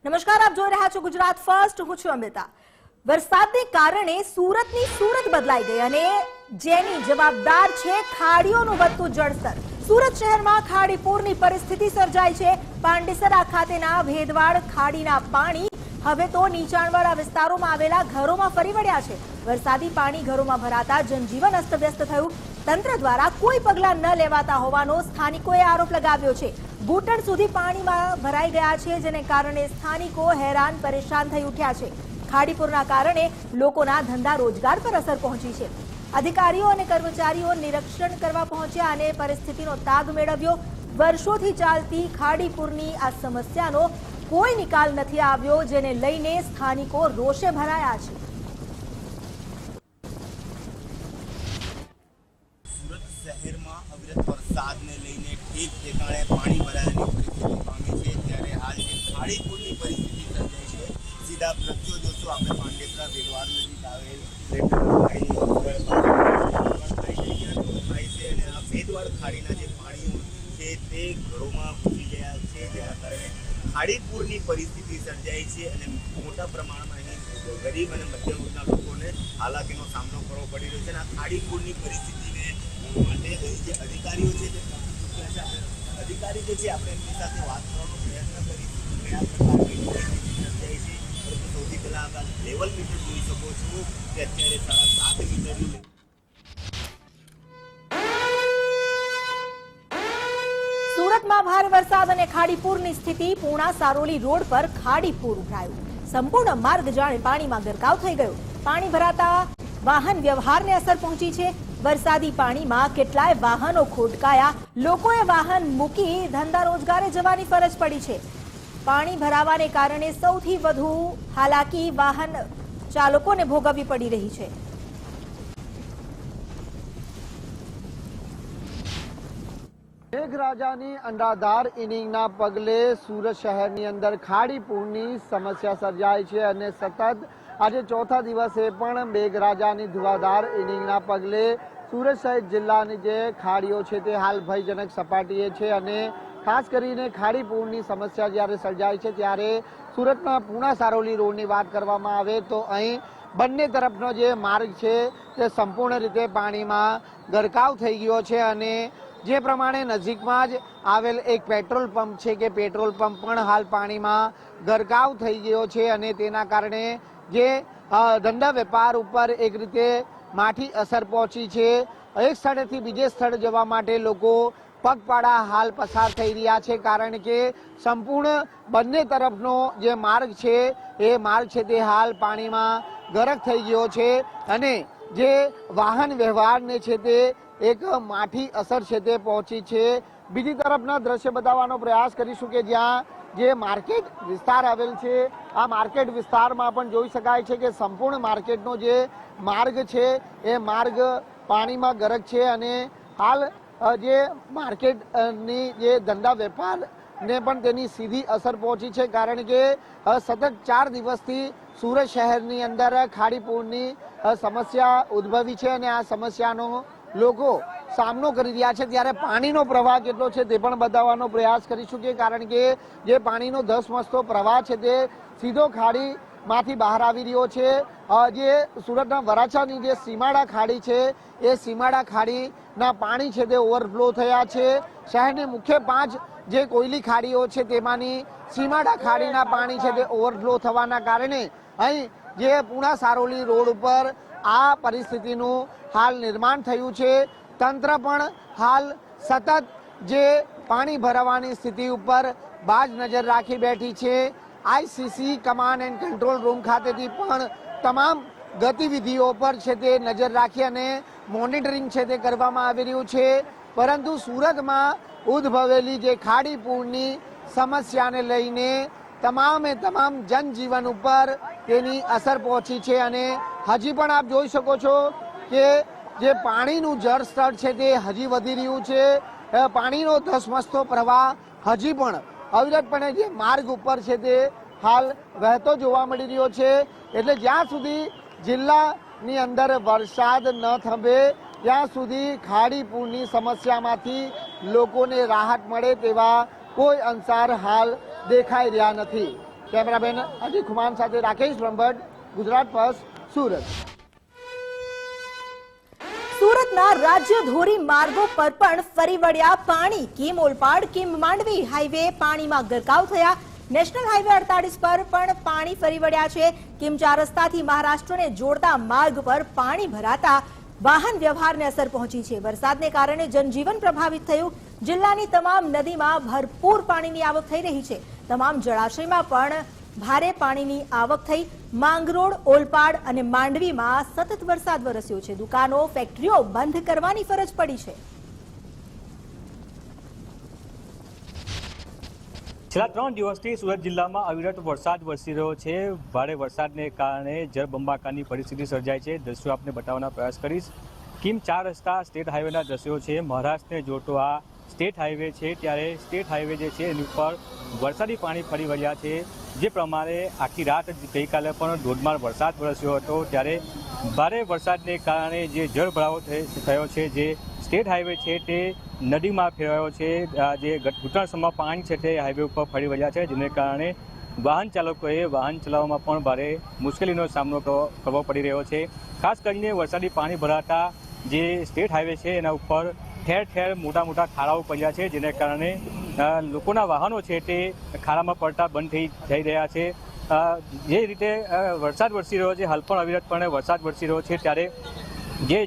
નમસ્કાર, આપ જોઈ રહ્યા છો ગુજરાત ફર્સ્ટ. હું છું અમૃતા. વરસાદને કારણે સુરતની સુરત બદલાઈ ગઈ અને જેની જવાબદાર છે ખાડીઓનું વધતું જળસ્તર. સુરત શહેરમાં ખાડીપૂરની પરિસ્થિતિ સર્જાઈ છે. પાંડેસરા ખાતેના ભેદવાડ ખાડીના પાણી હવે તો નીચાણવાળા વિસ્તારોમાં આવેલા ઘરોમાં ફરી વળ્યા છે. વરસાદી પાણી ઘરોમાં ભરાતા જનજીવન અસ્તવ્યસ્ત થયું. તંત્ર દ્વારા કોઈ પગલાં ન લેવાતા હોવાનો સ્થાનિકોએ આરોપ લગાવ્યો છે. ઘૂંટણ સુધી પાણીમાં ભરાઈ ગયા છે, જેને કારણે સ્થાનિકો હેરાન પરેશાન થઈ ઉઠ્યા છે. ખાડીપૂરના કારણે લોકોના ધંધા રોજગાર પર અસર પહોંચી છે. અધિકારીઓ અને કર્મચારીઓ નિરીક્ષણ કરવા પહોંચ્યા અને પરિસ્થિતિનો તાગ મેળવ્યો. વર્ષોથી ચાલતી ખાડીપૂરની આ સમસ્યાનો કોઈ નિકાલ નથી આવ્યો, જેને લઈને સ્થાનિકો રોષે ભરાયા છે. સુરત શહેરમાં અવિરત વરસાદને લઈને ઠેક ઠેકાણે પાણી ભરાયાની પરિસ્થિતિ પામી છે. ત્યારે હાલ જે ખાડીપૂરની પરિસ્થિતિ સર્જાઈ છે, સીધા દ્રશ્યો જોશો આપણે પાંડેસરા ભેદવાડ નજીક આવેલ છે અને આ ભેદવાડ ખાડીના જે પાણીઓ છે તે ઘરોમાં ઘૂસી ગયા છે, જેના કારણે ખાડીપૂરની પરિસ્થિતિ સર્જાઈ છે અને મોટા પ્રમાણમાં અહીં ગરીબ અને મધ્યમ વર્ગના લોકોને હાલાકીનો સામનો કરવો પડી રહ્યો છે. અને આ ખાડીપૂરની પરિસ્થિતિને માટે જે અધિકારીઓ છે તે અધિકારી જે છે આપણે એમની સાથે વાત કરવાનો પ્રયત્ન કરીશું. કયા પ્રકારની પરિસ્થિતિ સર્જાઈ છે, પરંતુ સૌથી પહેલાં આ લેવલ મીટર જોઈ શકો છો કે અત્યારે 7.5 મીટરનું સુરતમાં ભારે વરસાદ અને ખાડીપૂરની સ્થિતિ. પૂર્ણા સારોલી રોડ પર ખાડીપૂર ઉભરાયું. સંપૂર્ણ માર્ગ જાણે પાણીમાં ગરકાવ થઈ ગયો. પાણી ભરાતા વાહન વ્યવહારને અસર પહોંચી છે. વરસાદી પાણીમાં કેટલાય વાહનો ખોટકાયા. લોકોએ વાહન મૂકી ધંધા રોજગારે જવાની ફરજ પડી છે. પાણી ભરાવાને કારણે સૌથી વધુ હાલાકી વાહન ચાલકોને ભોગવવી પડી રહી છે. મેઘરાજાની અંડાધાર ઇનિંગના પગલે સુરત શહેરની અંદર ખાડીપૂરની સમસ્યા સર્જાઈ છે અને સતત આજે ચોથા દિવસે પણ મેઘરાજાની ધુવાધાર ઇનિંગના પગલે સુરત સહિત જિલ્લાની જે ખાડીઓ છે તે હાલ ભયજનક સપાટીએ છે અને ખાસ કરીને ખાડીપૂરની સમસ્યા જ્યારે સર્જાય છે ત્યારે સુરતના પૂર્ણા સારોલી રોડની વાત કરવામાં આવે તો અહીં બંને તરફનો જે માર્ગ છે તે સંપૂર્ણ રીતે પાણીમાં ગરકાવ થઈ ગયો છે અને જે પ્રમાણે નજીકમાં જ આવેલ એક પેટ્રોલ પંપ છે કે પેટ્રોલ પંપ પણ હાલ પાણીમાં ગરકાવ થઈ ગયો છે અને તેના કારણે જે ધંધા વેપાર ઉપર એક રીતે માઠી અસર પહોંચી છે. એક સ્થળેથી બીજે સ્થળ જવા માટે લોકો પગપાળા હાલ પસાર થઈ રહ્યા છે, કારણ કે સંપૂર્ણ બંને તરફનો જે માર્ગ છે એ માર્ગ છે તે હાલ પાણીમાં ગરક થઈ ગયો છે અને જે વાહન વ્યવહારને છે તે એક માઠી અસર છે તે પહોંચી છે. બીજી તરફના દ્રશ્ય બતાવવાનો પ્રયાસ કરીશું કે જ્યાં જે માર્કેટ વિસ્તાર આવેલ છે, આ માર્કેટ વિસ્તારમાં પણ જોઈ શકાય છે કે સંપૂર્ણ માર્કેટનો જે માર્ગ છે એ માર્ગ પાણીમાં ગરક છે અને હાલ જે માર્કેટની જે ધંધા વેપારને પણ તેની સીધી અસર પહોંચી છે, કારણ કે સતત 4 દિવસથી સુરત શહેરની અંદર ખાડીપૂરની સમસ્યા ઉદ્ભવી છે અને આ સમસ્યાનો લોકો સામનો કરી રહ્યા છે. ત્યારે પાણીનો પ્રવાહ કેટલો છે તે પણ બતાવવાનો પ્રયાસ કરીશું કે કારણ કે જે પાણીનો ધસમસતો પ્રવાહ છે તે સીધો ખાડીમાંથી બહાર આવી રહ્યો છે. જે સુરતના વરાછાની જે સીમાડા ખાડી છે એ સીમાડા ખાડીના પાણી છે તે ઓવરફ્લો થયા છે. શહેરની મુખ્ય 5 જે કોયલી ખાડીઓ છે તેમાંની સીમાડા ખાડીના પાણી છે તે ઓવરફ્લો થવાના કારણે અહીં જે પૂર્ણા સારોલી રોડ ઉપર આ પરિસ્થિતિનું હાલ નિર્માણ થયું છે. તંત્ર પણ હાલ સતત જે પાણી ભરાવાની સ્થિતિ ઉપર બાજ નજર રાખી બેઠી છે. ICC command and control room ખાતેથી પણ તમામ ગતિવિધિઓ પર છે તે નજર રાખી અને મોનિટરિંગ છે તે કરવામાં આવી રહ્યું છે. પરંતુ સુરતમાં ઉદ્ભવેલી જે ખાડીપૂરની સમસ્યાને લઈને તમામે તમામ જનજીવન ઉપર તેની અસર પહોંચી છે અને હજી પણ આપ જોઈ શકો છો કે જે પાણીનું જળસ્તર છે તે હજી વધી રહ્યું છે. પાણીનો ધસમસતો પ્રવાહ હજી પણ અવિરતપણે જે માર્ગ ઉપર છે તે હાલ વહેતો જોવા મળી રહ્યો છે. એટલે જ્યાં સુધી જિલ્લાની અંદર વરસાદ ન થંભે ત્યાં સુધી ખાડીપૂરની સમસ્યામાંથી લોકોને રાહત મળે તેવા કોઈ અંસાર હાલ દેખાઈ રહ્યા નથી. કેમેરામેન અજય ખુમાન સાથે રાકેશ બ્રહ્મભટ્ટ, ગુજરાત ફર્સ્ટ, સુરત. સુરતના રાજ્ય ધોરી માર્ગો પર પણ ફરી વળ્યા પાણી. Kim Olpad Kim Mandvi highway પાણીમાં ગરકાવ થયા. નેશનલ હાઈવે 48 પર પણ પાણી ફરી વળ્યા છે. કિમ 4 રસ્તાથી મહારાષ્ટ્રને જોડતા માર્ગ પર પાણી ભરાતા વાહન વ્યવહારને અસર પહોંચી છે. વરસાદને કારણે જનજીવન પ્રભાવિત થયું. જિલ્લાની તમામ નદીમાં ભરપૂર પાણીની આવક થઈ રહી છે. તમામ જળાશયમાં પણ ભારે પાણીની આવક થઈ. માંગરોળ, ઓલપાડ અને માંડવીમાં સતત વરસાદ વરસ્યો છે. દુકાનો, ફેક્ટરીઓ બંધ કરવાની ફરજ પડી છે. છેલ્લા 3 દિવસથી સુરત જિલ્લામાં અવિરત વરસાદ વરસી રહ્યો છે. ભારે વરસાદને કારણે જળબંબાકારની પરિસ્થિતિ સર્જાય છે. દ્રશ્યો આપને બતાવવાનો પ્રયાસ કરીશ. કિમ 4 રસ્તા સ્ટેટ હાઈવેના દ્રશ્યો છે. મહારાષ્ટ્રને જોડતો આ સ્ટેટ હાઈવે છે. ત્યારે સ્ટેટ હાઈવે જે છે એની ઉપર વરસાદી પાણી ફરી વળ્યા છે. જે પ્રમાણે આખી રાત ગઈકાલે પણ ધોધમાર વરસાદ વરસ્યો હતો. ત્યારે ભારે વરસાદને કારણે જે જળભરાવો થયો છે, જે સ્ટેટ હાઈવે છે તે નદીમાં ફેરવાયો છે. જે ઘૂંટણસમાં પાણી છે તે હાઈવે ઉપર ફરી વળ્યા છે, જેને કારણે વાહન ચાલકોએ વાહન ચલાવવામાં પણ ભારે મુશ્કેલીનો સામનો કરવો પડી રહ્યો છે. ખાસ કરીને વરસાદી પાણી ભરાતા જે સ્ટેટ હાઈવે છે એના ઉપર ઠેર ઠેર મોટા મોટા ખાડાઓ પડ્યા છે, જેને કારણે લોકોના વાહનો છે તે ખાડામાં પડતા બંધ થઈ રહ્યા છે. જે રીતે વરસાદ વરસી રહ્યો છે, હાલ પણ અવિરતપણે વરસાદ વરસી રહ્યો છે, ત્યારે જે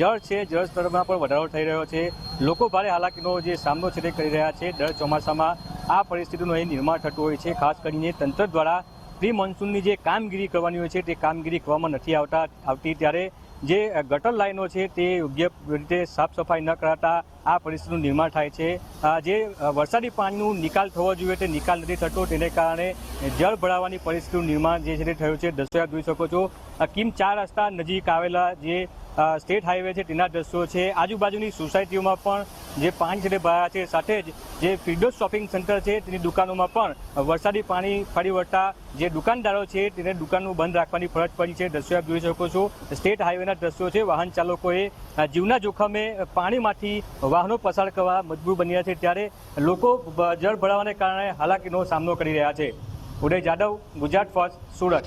જળ છે જળ સ્તરમાં પણ વધારો થઈ રહ્યો છે. લોકો ભારે હાલાકીનો જે સામનો છે તે કરી રહ્યા છે. દર ચોમાસામાં આ પરિસ્થિતિનું અહીં નિર્માણ થતું હોય છે. ખાસ કરીને તંત્ર દ્વારા પ્રી મોન્સૂનની જે કામગીરી કરવાની હોય છે તે કામગીરી કરવામાં નથી આવતી. ત્યારે જે ગટર લાઈનો છે તે યોગ્ય રીતે સાફ સફાઈ ન કરાતા આ પરિસ્થિતિનું નિર્માણ થાય છે. જે વરસાદી પાણીનું નિકાલ થવો જોઈએ તે નિકાલ નથી થતો, તેને કારણે જળ ભરાવાની પરિસ્થિતિનું નિર્માણ જે છે તે થયું છે. દ્રશ્યો આપ જોઈ શકો છો. કિમ 4 રસ્તા નજીક આવેલા જે સ્ટેટ હાઈવે છે તેના દ્રશ્યો છે. આજુબાજુની સોસાયટીઓમાં પણ જે પાણી છે તે ભરાયા છે. સાથે જ જે ફિરડોઝ શોપિંગ સેન્ટર છે તેની દુકાનોમાં પણ વરસાદી પાણી ફરી વળતા જે દુકાનદારો છે તેને દુકાનો બંધ રાખવાની ફરજ પડી છે. દ્રશ્યો આપ જોઈ શકો છો. સ્ટેટ હાઈવેના દ્રશ્યો છે. વાહન ચાલકોએ જીવના જોખમે પાણીમાંથી વાહનો પસાર કરવા મજબૂર બન્યા છે. ત્યારે લોકો જળ ભરાવાને કારણે હાલાકીનો સામનો કરી રહ્યા છે. ઉદય જાદવ, ગુજરાત ફર્સ્ટ, સુરત.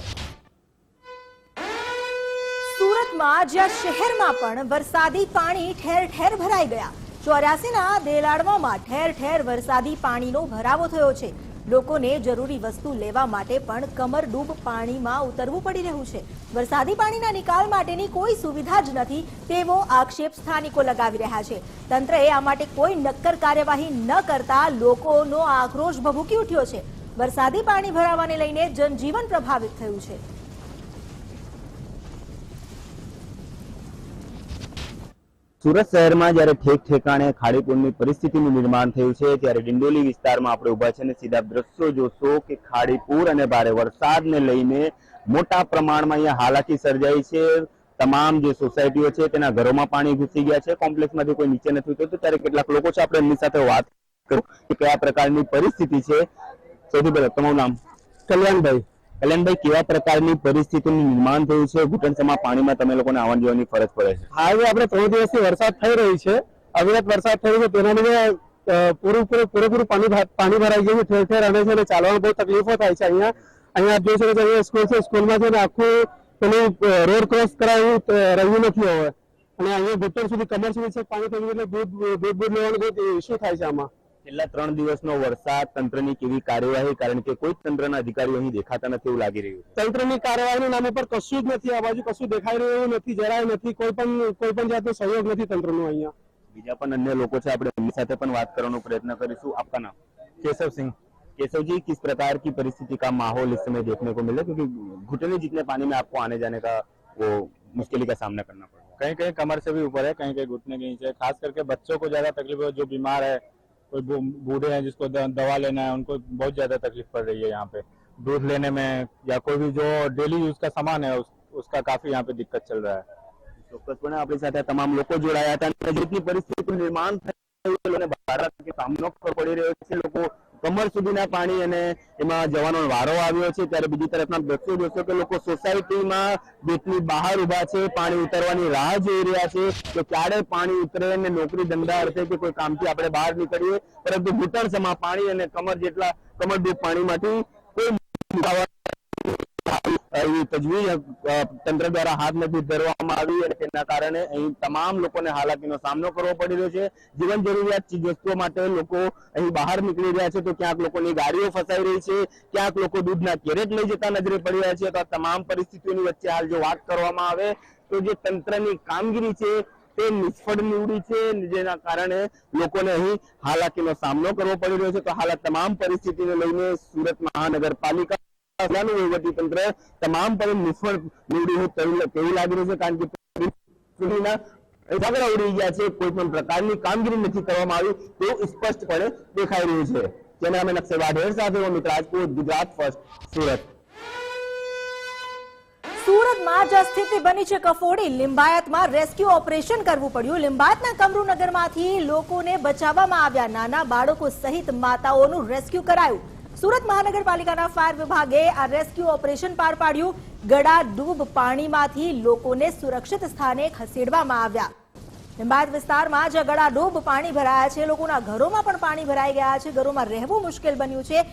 સુરતમાં જ્યાં શહેરમાં પણ વરસાદી પાણી ઠેર ઠેર ભરાઈ ગયા. 84ના દેલાડવામાં ઠેર ઠેર વરસાદી પાણીનો ભરાવો થયો છે. લોકોને જરૂરી વસ્તુ લેવા માટે પણ કમરડૂબ પાણીમાં ઉતરવું પડી રહ્યું છે. વરસાદી પાણીના નિકાલ માટેની કોઈ સુવિધા જ નથી તેવો આક્ષેપ સ્થાનિકો લગાવી રહ્યા છે. તંત્રએ આ માટે કોઈ નક્કર કાર્યવાહી ન કરતા લોકોનો આક્રોશ ભભૂકી ઉઠ્યો છે. વરસાદી પાણી ભરાવાને લઈને જનજીવન પ્રભાવિત થયું છે. સુરત શહેરમાં જ્યારે ઠેક ઠેકાણે ખાડીપુરની પરિસ્થિતિનું નિર્માણ થયું છે, ત્યારે ડિંડોલી વિસ્તારમાં આપણે ઉભા છે અને સીધા દ્રશ્યો જોશો કે ખાડીપુર અને ભારે વરસાદને લઈને મોટા પ્રમાણમાં અહીંયા હાલાકી સર્જાઈ છે. તમામ જે સોસાયટીઓ છે તેના ઘરોમાં પાણી ઘૂસી ગયા છે. કોમ્પ્લેક્સમાંથી કોઈ નીચે નથી ઉતરતું. ત્યારે કેટલાક લોકો છે, આપણે એમની સાથે વાત કરું કે કયા પ્રકારની પરિસ્થિતિ છે. સૌથી પહેલા તમારું નામ? કલ્યાણભાઈ. કલ્યાણભાઈ, કેવા પ્રકારની પરિસ્થિતિનું નિર્માણ થયું છે? ઘૂંટણસમાં પાણીમાં તમે લોકોને આવવા જવાની ફરજ પડે છે. હાઈવે આપણે 3 દિવસથી વરસાદ થઈ રહી છે, અવિરત વરસાદ થઈ રહ્યો છે, તેના લીધે પૂરેપૂરું પાણી ભરાઈ ગયું છે. ઠેર ઠેર અને છે ચાલવામાં બહુ તકલીફો થાય છે. અહીંયા આપ જોઈ શકો છો, અહીંયા સ્કૂલ છે, સ્કૂલમાં છે ને આખું પેલું રોડ ક્રોસ કરાયું રહ્યું નથી હવે, અને અહીંયા ઘૂંટણ સુધી કમર સુધી છે પાણી થઈ ગયું, એટલે દૂધ લેવાનું બહુ ઇસ્યુ થાય છે. આમાં છેલ્લા 3 દિવસનો વરસાદ, તંત્રની કેવી કાર્યવાહી? કારણ કે કોઈ તંત્રના અધિકારીઓ અહીં દેખાતા નથી એવું લાગી રહ્યું છે. તંત્રની કાર્યવાહીના નામ ઉપર કશું જ નથી. આ બાજુ કશું દેખાઈ રહ્યું નથી, જરાય નથી. કોઈ પણ જાતનો સહયોગ નથી તંત્રનો અહીંયા. બીજા પણ અન્ય લોકો છે, આપણે એમની સાથે પણ વાત કરવાનો પ્રયત્ન કરીશું. આપકા નામ? केशव सिंह. केशव जी, किस प्रकार की परिस्थिति का माहौल इस समय देखने को मिला, क्योंकि घुटने जितने पानी में आपको आने जाने का वो मुश्किल का सामना करना पड़ा? कहीं कहीं कमर से भी ऊपर है, कहीं कहीं घुटने के नीचे. खास करके बच्चों को ज्यादा तकलीफ है, जो बीमार है, कोई बूढ़े हैं जिसको दवा लेना है, उनको बहुत ज्यादा तकलीफ पड़ रही है. यहाँ पे दूध लेने में या कोई भी जो डेली यूज का सामान है उसका काफी यहाँ पे दिक्कत चल रहा है. ચોક્કસપણે આપણી સાથે તમામ લોકો જોડાયા હતા અને જેટલી પરિસ્થિતિનું નિર્માણ થયું ભારત કે સામનો પડી રહ્યો છે. લોકો કમર સુધીના પાણી અને એમાં જવાનો વારો આવ્યો છે. ત્યારે બીજી તરફના દ્રશ્યો જોશો કે લોકો સોસાયટીમાં ગેટની બહાર ઉભા છે, પાણી ઉતરવાની રાહ જોઈ રહ્યા છે કે ક્યારે પાણી ઉતરે અને નોકરી ધંધા અર્થે કે કોઈ કામથી આપણે બહાર નીકળીએ, પરંતુ ઘૂંટણસમાં પાણી અને કમર જેટલા કમરડૂબ પાણીમાંથી કોઈ એવી તજવીજ તંત્ર દ્વારા હાથ નથી ધરવામાં આવી અને તેના કારણે અહીં તમામ લોકોને હાલાકીનો સામનો કરવો પડી રહ્યો છે. જીવન જરૂરિયાત ચીજવસ્તુઓ માટે લોકો અહીં બહાર નીકળી રહ્યા છે તો ક્યાંક લોકોની ગાડીઓ ફસાઈ રહી છે, ક્યાંક લોકો દૂધના કેરેટ લઈ જતા નજરે પડી રહ્યા છે. તો આ તમામ પરિસ્થિતિઓની વચ્ચે હાલ જો વાત કરવામાં આવે તો જે તંત્રની કામગીરી છે તે નિષ્ફળ નીવડી છે, જેના કારણે લોકોને અહીં હાલાકીનો સામનો કરવો પડી રહ્યો છે. તો હાલ આ તમામ પરિસ્થિતિને લઈને સુરત મહાનગરપાલિકા વહીવટી તંત્ર તમામ પર નિષ્ફળ નીવડ્યું તેવું લાગી રહ્યું છે, કારણ કે પરિસ્થિતિના ઝઘડા ઉડી ગયા છે, કોઈ પણ પ્રકારની કામગીરી નથી કરવામાં આવી તેવું સ્પષ્ટપણે દેખાઈ રહ્યું છે. કેમેરામેન અક્ષય વાઢેર સાથે હું મિત રાજપૂત, ગુજરાત ફર્સ્ટ, સુરત. સુરતમાં જ સ્થિતિ બની છે કફોડી. લિંબાયતમાં રેસ્ક્યુ ઓપરેશન કરવું પડ્યું. લિંબાયતના કમરુનગરમાંથી લોકોને બચાવવામાં આવ્યા. નાના બાળકો સહિત માતાઓનું રેસ્ક્યુ કરાયું. સુરત મહાનગરપાલિકાના ફાયર વિભાગે આ રેસ્ક્યુ ઓપરેશન પાર પાડ્યું. ગળા ડૂબ પાણીમાંથી લોકોને સુરક્ષિત સ્થાને ખસેડવામાં આવ્યા. લિંબાયત વિસ્તારમાં જ ગળા ડૂબ પાણી ભરાયા છે. લોકોના ઘરોમાં પણ પાણી ભરાઈ ગયા છે. ઘરોમાં રહેવું મુશ્કેલ બન્યું છે.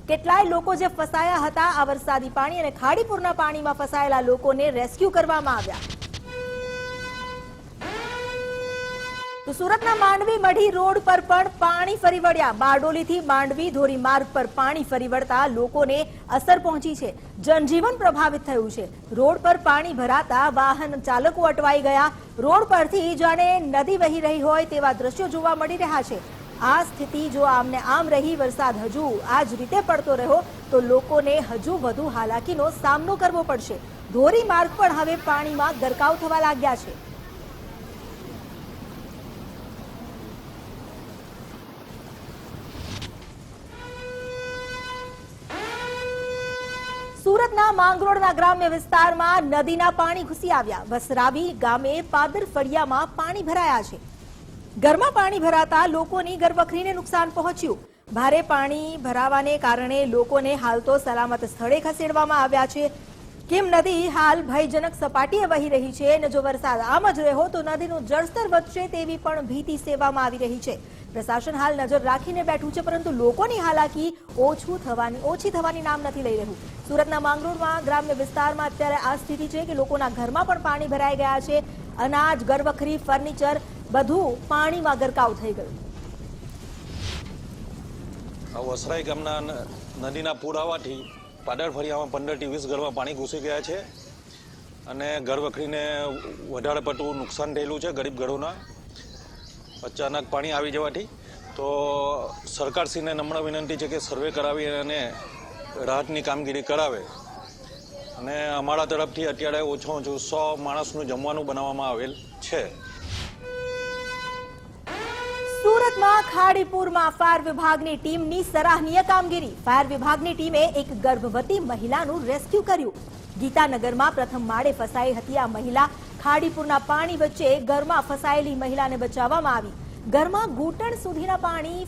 કેટલાય લોકો જે ફસાયા હતા આ વરસાદી પાણી અને ખાડીપુરના પાણીમાં ફસાયેલા લોકોને રેસ્ક્યુ કરવામાં આવ્યા. તો સુરતના માંડવી મઢી રોડ પર પણ પાણી ફરી વળ્યા. બારડોલીથી માંડવી ધોરીમાર્ગ પર પાણી ફરી વળતા લોકોને અસર પહોંચી છે. જનજીવન પ્રભાવિત થયું છે. રોડ પર પાણી ભરાતા વાહન ચાલકો અટવાઈ ગયા. રોડ પરથી જાણે નદી વહી રહી હોય તેવા દ્રશ્યો જોવા મળી રહ્યા છે. આ સ્થિતિ જો આમને આમ રહી, વરસાદ હજુ આ જ રીતે પડતો રહ્યો તો લોકોને હજુ વધુ હાલાકીનો સામનો કરવો પડશે. ધોરીમાર્ગ પણ હવે પાણીમાં ગરકાવ થવા લાગ્યા છે. સુરતના માંગરોળના ગ્રામ્ય વિસ્તારમાં નદીના પાણી ઘૂસી આવ્યા. વસરાવી ગામે પાદર ફળિયામાં પાણી ભરાયા છે. ઘરમાં પાણી ભરાતા લોકોની ઘરવખરીને નુકસાન પહોંચ્યું. ભારે પાણી ભરાવાને કારણે લોકોને હાલ તો સલામત સ્થળે ખસેડવામાં આવ્યા છે. કેમ નદી હાલ ભયજનક સપાટીએ વહી રહી છે અને જો વરસાદ આમ જ રહ્યો તો નદીનું જળસ્તર વધશે તેવી પણ ભીતિ સેવવામાં આવી રહી છે. પ્રશાસન હાલ નજર રાખીને બેઠું છે, પરંતુ લોકોની હાલાકી ઓછી થવાની નામ નથી લઈ રહ્યું. સુરતના માંગરોળમાં ગ્રામ્ય વિસ્તારમાં અત્યારે આ સ્થિતિ છે કે લોકોના ઘરમાં પણ પાણી ભરાઈ ગયા છે. અનાજ, ઘરવખરી, ફર્નિચર બધું પાણીમાં ગરકાવ થઈ ગયું. વસરાઈ ગામના નદીના પૂર આવવાથી પાદર ફળિયામાં 15 થી 20 ઘરમાં પાણી ઘૂસી ગયા છે અને ઘરવખરીને વધારે પડતું નુકસાન થયેલું છે. ગરીબ ઘરોના અચાનક પાણી આવી જવાથી તો સરકારશ્રીને નમ્ર વિનંતી છે કે સર્વે કરાવી અને રાહતની કામગીરી કરાવે. અને અમારા તરફથી અત્યારે ઓછું 100 માણસનું જમવાનું બનાવવામાં આવેલ છે. સુરતમાં ખાડીપુરમાં ફાયર વિભાગની ટીમની સરાહનીય કામગીરી. ફાયર વિભાગની ટીમે એક ગર્ભવતી મહિલાનું રેસ્ક્યુ કર્યું. ગીતાનગરમાં પ્રથમ માળે ફસાઈ હતી આ મહિલા. ખાડીપુરના પાણી વચ્ચે ઘરમાં ફસાયેલી મહિલાને બચાવવામાં આવી. ઘરમાં ઘૂંટણ સુધીના પાણી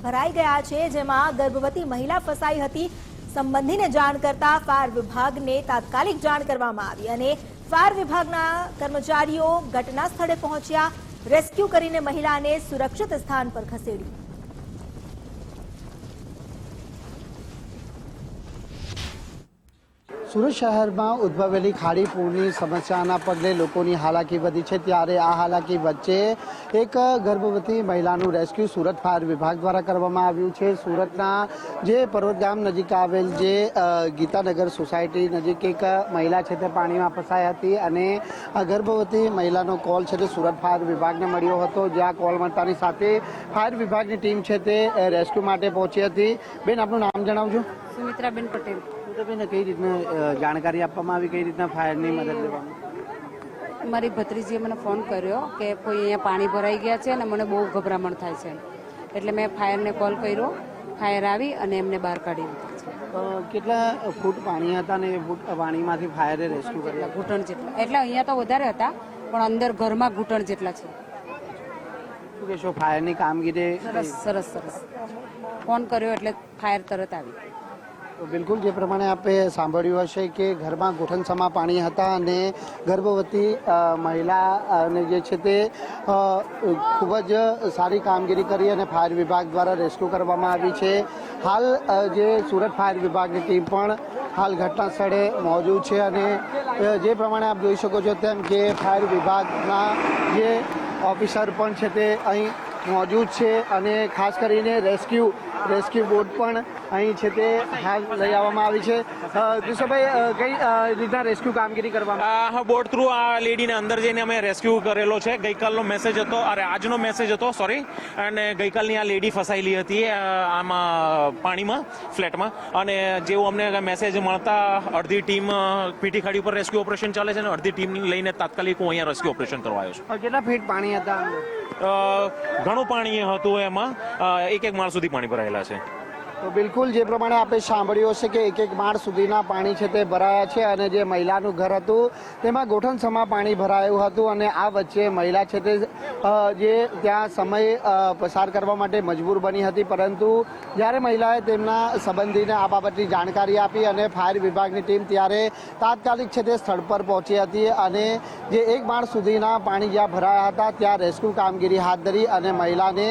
ભરાઈ ગયા છે, જેમાં ગર્ભવતી મહિલા ફસાઈ હતી. સંબંધીને જાણ કરતા ફાયર વિભાગને તાત્કાલિક જાણ કરવામાં આવી અને ફાયર વિભાગના કર્મચારીઓ ઘટના સ્થળે પહોંચ્યા. રેસ્ક્યુ કરીને મહિલાને સુરક્ષિત સ્થાન પર ખસેડી. સુરત શહેરમાં ઉદ્ભવેલી ખાડીપુરની સમસ્યાના પગલે લોકોની હાલાકી વધી છે. ત્યારે આ હાલાકી વચ્ચે એક ગર્ભવતી મહિલાનું રેસ્ક્યુ સુરત ફાયર વિભાગ દ્વારા કરવામાં આવ્યું છે. સુરતના જે પર્વતગામ નજીક આવેલ જે ગીતાનગર સોસાયટી નજીક એક મહિલા છે તે પાણીમાં ફસાઈ હતી અને આ ગર્ભવતી મહિલાનો કોલ છે તે સુરત ફાયર વિભાગને મળ્યો હતો, જ્યાં કોલ મળતાની સાથે ફાયર વિભાગની ટીમ છે તે રેસ્ક્યુ માટે પહોંચી હતી. બેન, આપનું નામ જણાવજો. સુમિત્રાબેન પટેલ. કઈ રીતના જાણકારી આપવામાં આવી, કઈ રીતના ફાયરની મદદ લેવામાં? મારી ભત્રીજીએ મને ફોન કર્યો કે કોઈ અહીંયા પાણી ભરાઈ ગયા છે અને મને બહુ ગભરામણ થાય છે, એટલે મેં ફાયરને કોલ કર્યો. ફાયર આવી અને એમને બહાર કાઢી દીધા છે. કેટલા ફૂટ પાણી હતા ને એ ફૂટ પાણીમાંથી ફાયરે રેસ્ક્યુ કર્યા? ઘૂંટણ જેટલા. એટલે અહીંયા તો વધારે હતા પણ અંદર ઘરમાં ઘૂંટણ જેટલા છે. શું કહેશો ફાયરની કામગીરી? સરસ સરસ સરસ. ફોન કર્યો એટલે ફાયર તરત આવી. બિલકુલ જે પ્રમાણે આપણે સાંભળ્યું હશે કે ઘરમાં ઘૂંટણસમા પાણી હતા અને ગર્ભવતી મહિલાને જે છે તે ખૂબ જ સારી કામગીરી કરી અને ફાયર વિભાગ દ્વારા રેસ્ક્યુ કરવામાં આવી છે. હાલ જે સુરત ફાયર વિભાગની ટીમ પણ હાલ ઘટના સ્થળે મોજૂદ છે અને જે પ્રમાણે આપ જોઈ શકો છો તેમ કે ફાયર વિભાગના જે ઓફિસર પણ છે તે અહીં મોજૂદ છે અને ખાસ કરીને રેસ્ક્યુ બોટ પણ અહીં છે તે હાલ લઈ આવવામાં આવી છે. કૃષ્ણભાઈ, કઈ રીતના રેસ્ક્યુ કામગીરી કરવામાં હા, બોટ થ્રુ આ લેડીને અંદર જઈને અમે રેસ્ક્યુ કરેલો છે. ગઈકાલનો મેસેજ હતો, આજનો મેસેજ હતો, સોરી. અને ગઈકાલની આ લેડી ફસાયેલી હતી આમાં પાણીમાં, ફ્લેટમાં. અને જેવું અમને મેસેજ મળતા અડધી ટીમ પીટી ખાડી ઉપર રેસ્ક્યુ ઓપરેશન ચાલે છે અને અડધી ટીમ લઈને તાત્કાલિક હું અહીંયા રેસ્ક્યુ ઓપરેશન કરવા આવ્યો છું. કેટલા ફીટ પાણી હતા? ઘણું પાણી હતું એમાં, એક માળ સુધી પાણી ભરાયેલા છે. તો બિલકુલ જે પ્રમાણે આપણે સાંભળ્યું હશે કે એક માળ સુધીના પાણી છે તે ભરાયા છે અને જે મહિલાનું ઘર હતું તેમાં ગોઠણસમા પાણી ભરાયું હતું અને આ વચ્ચે મહિલા છે તે જે ત્યાં સમય પસાર કરવા માટે મજબૂર બની હતી, પરંતુ જ્યારે મહિલાએ તેમના સંબંધીને આ બાબતની જાણકારી આપી અને ફાયર વિભાગની ટીમ ત્યારે તાત્કાલિક છે તે સ્થળ પર પહોંચી હતી અને જે એક માળ સુધીના પાણી જ્યાં ભરાયા હતા ત્યાં રેસ્ક્યુ કામગીરી હાથ ધરી અને મહિલાને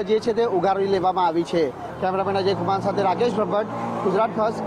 જે છે તે ઉગારી લેવામાં આવી છે. કેમેરામેન અજય કુમાર સાથે રાકેશ ભટ્ટ, ગુજરાત ફર્સ્ટ.